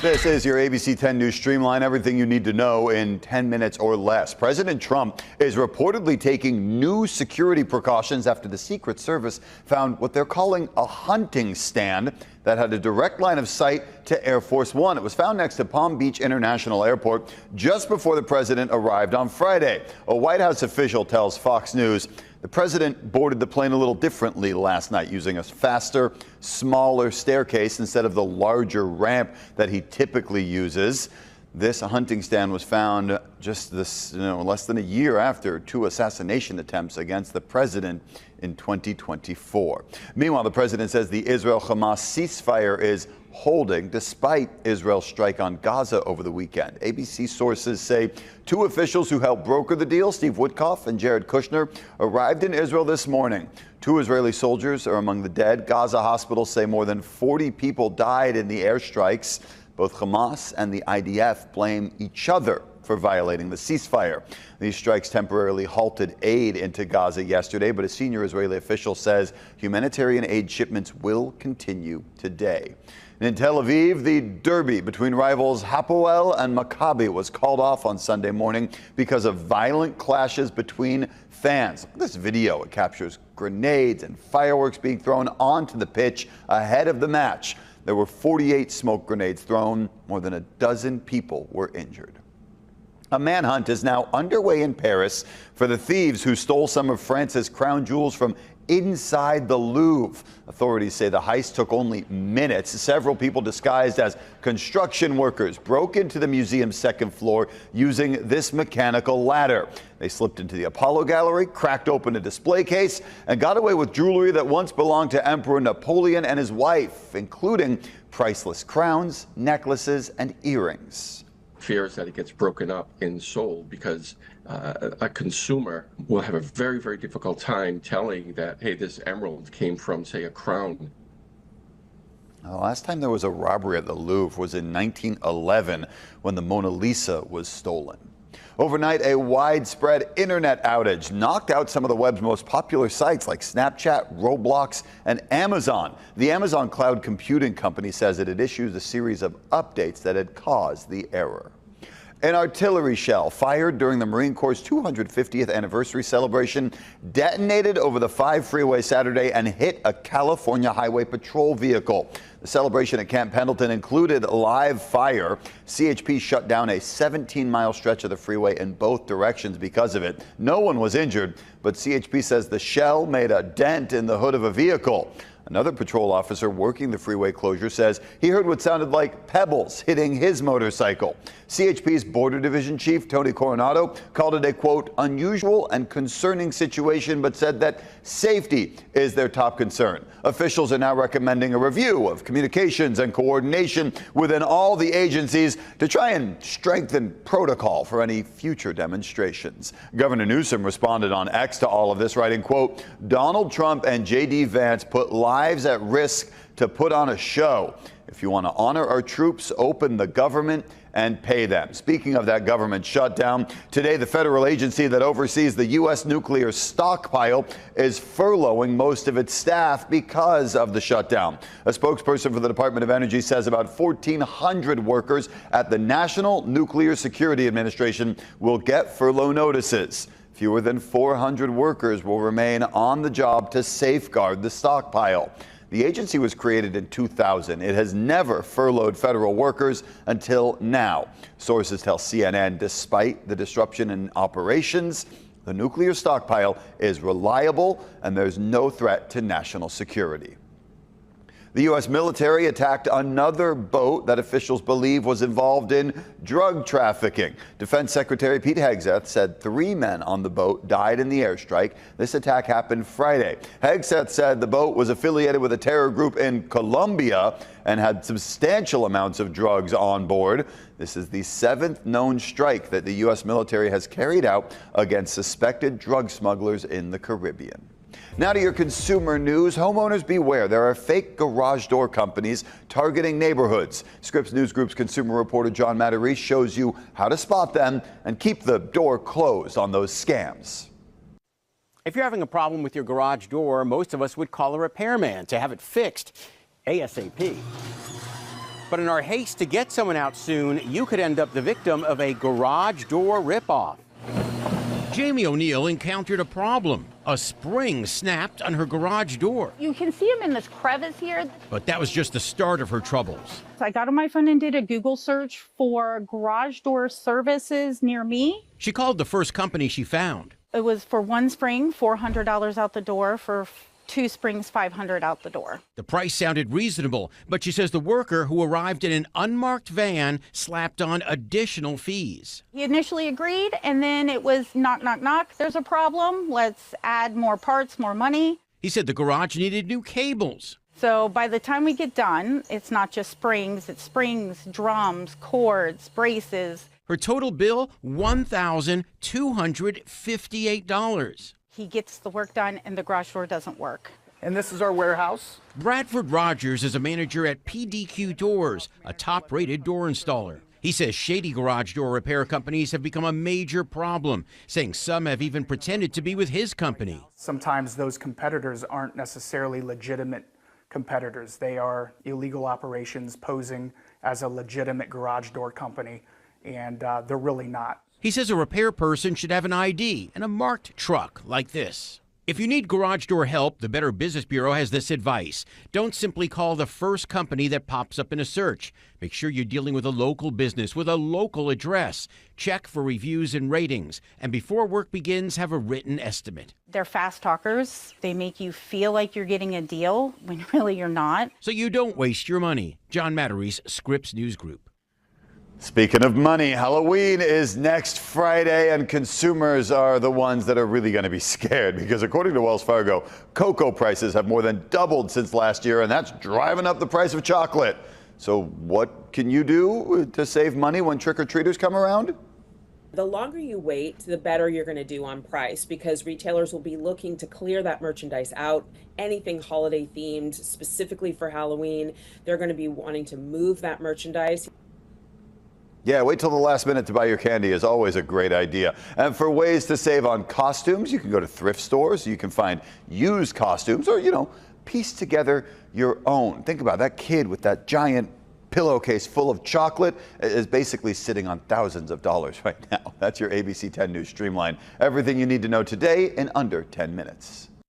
This is your ABC 10 News Streamline, everything you need to know in 10 minutes or less. President Trump is reportedly taking new security precautions after the Secret Service found what they're calling a hunting stand that had a direct line of sight to Air Force One. It was found next to Palm Beach International Airport just before the president arrived on Friday. A White House official tells Fox News the president boarded the plane a little differently last night, using a faster, smaller staircase instead of the larger ramp that he typically uses. This hunting stand was found just less than a year after two assassination attempts against the president in 2024. Meanwhile, the president says the Israel-Hamas ceasefire is holding despite Israel's strike on Gaza over the weekend. ABC sources say two officials who helped broker the deal, Steve Witkoff and Jared Kushner, arrived in Israel this morning. Two Israeli soldiers are among the dead. Gaza hospitals say more than 40 people died in the airstrikes. Both Hamas and the IDF blame each other for violating the ceasefire. These strikes temporarily halted aid into Gaza yesterday, but a senior Israeli official says humanitarian aid shipments will continue today. In Tel Aviv, the derby between rivals Hapoel and Maccabi was called off on Sunday morning because of violent clashes between fans. Look at this video. It captures grenades and fireworks being thrown onto the pitch ahead of the match. There were 48 smoke grenades thrown. More than a dozen people were injured. A manhunt is now underway in Paris for the thieves who stole some of France's crown jewels from inside the Louvre. Authorities say the heist took only minutes. Several people disguised as construction workers broke into the museum's second floor using this mechanical ladder. They slipped into the Apollo Gallery, cracked open a display case, and got away with jewelry that once belonged to Emperor Napoleon and his wife, including priceless crowns, necklaces, and earrings. Fears that it gets broken up and sold because a consumer will have a very, very difficult time telling that, hey, this emerald came from, say, a crown. The last time there was a robbery at the Louvre was in 1911 when the Mona Lisa was stolen. Overnight, a widespread internet outage knocked out some of the web's most popular sites like Snapchat, Roblox, and Amazon. The Amazon cloud computing company says it had issued a series of updates that had caused the error. An artillery shell fired during the Marine Corps' 250th anniversary celebration detonated over the 5 freeway Saturday and hit a California Highway Patrol vehicle. The celebration at Camp Pendleton included live fire. CHP shut down a 17-mile stretch of the freeway in both directions because of it. No one was injured, but CHP says the shell made a dent in the hood of a vehicle. Another patrol officer working the freeway closure says he heard what sounded like pebbles hitting his motorcycle. CHP's Border Division Chief Tony Coronado called it a, quote, unusual and concerning situation, but said that safety is their top concern. Officials are now recommending a review of communications and coordination within all the agencies to try and strengthen protocol for any future demonstrations. Governor Newsom responded on X to all of this, writing, quote, Donald Trump and J.D. Vance put lives at risk to put on a show. If you want to honor our troops, open the government and pay them. Speaking of that government shutdown, today the federal agency that oversees the U.S. nuclear stockpile is furloughing most of its staff because of the shutdown. A spokesperson for the Department of Energy says about 1,400 workers at the National Nuclear Security Administration will get furlough notices. Fewer than 400 workers will remain on the job to safeguard the stockpile. The agency was created in 2000. It has never furloughed federal workers until now. Sources tell CNN, despite the disruption in operations, the nuclear stockpile is reliable and there's no threat to national security. The U.S. military attacked another boat that officials believe was involved in drug trafficking. Defense Secretary Pete Hegseth said 3 men on the boat died in the airstrike. This attack happened Friday. Hegseth said the boat was affiliated with a terror group in Colombia and had substantial amounts of drugs on board. This is the 7th known strike that the U.S. military has carried out against suspected drug smugglers in the Caribbean. Now to your consumer news. Homeowners beware. There are fake garage door companies targeting neighborhoods. Scripps News Group's consumer reporter John Matarese shows you how to spot them and keep the door closed on those scams. If you're having a problem with your garage door, most of us would call a repairman to have it fixed ASAP. But in our haste to get someone out soon, you could end up the victim of a garage door ripoff. Jamie O'Neill encountered a problem. A spring snapped on her garage door. You can see them in this crevice here. But that was just the start of her troubles. So I got on my phone and did a Google search for garage door services near me. She called the first company she found. It was for one spring, $400 out the door, for two springs, $500 out the door. The price sounded reasonable, but she says the worker who arrived in an unmarked van slapped on additional fees. He initially agreed, and then it was knock, knock, knock. There's a problem. Let's add more parts, more money. He said the garage needed new cables. So by the time we get done, it's not just springs, it's springs, drums, cords, braces. Her total bill, $1,258. He gets the work done and the garage door doesn't work. And this is our warehouse. Bradford Rogers is a manager at PDQ Doors, a top-rated door installer. He says shady garage door repair companies have become a major problem, saying some have even pretended to be with his company. Sometimes those competitors aren't necessarily legitimate competitors. They are illegal operations posing as a legitimate garage door company, and they're really not. He says a repair person should have an ID and a marked truck like this. If you need garage door help, the Better Business Bureau has this advice. Don't simply call the first company that pops up in a search. Make sure you're dealing with a local business with a local address. Check for reviews and ratings. And before work begins, have a written estimate. They're fast talkers. They make you feel like you're getting a deal when really you're not. So you don't waste your money. John Matteries, Scripps News Group. Speaking of money, Halloween is next Friday, and consumers are the ones that are really going to be scared because according to Wells Fargo, cocoa prices have more than doubled since last year, and that's driving up the price of chocolate. So what can you do to save money when trick-or-treaters come around? The longer you wait, the better you're going to do on price because retailers will be looking to clear that merchandise out. Anything holiday themed, specifically for Halloween, they're going to be wanting to move that merchandise. Yeah, wait till the last minute to buy your candy is always a great idea. And for ways to save on costumes, you can go to thrift stores. You can find used costumes or, piece together your own. Think about that kid with that giant pillowcase full of chocolate is basically sitting on thousands of dollars right now. That's your ABC 10 News Streamline. Everything you need to know today in under 10 minutes.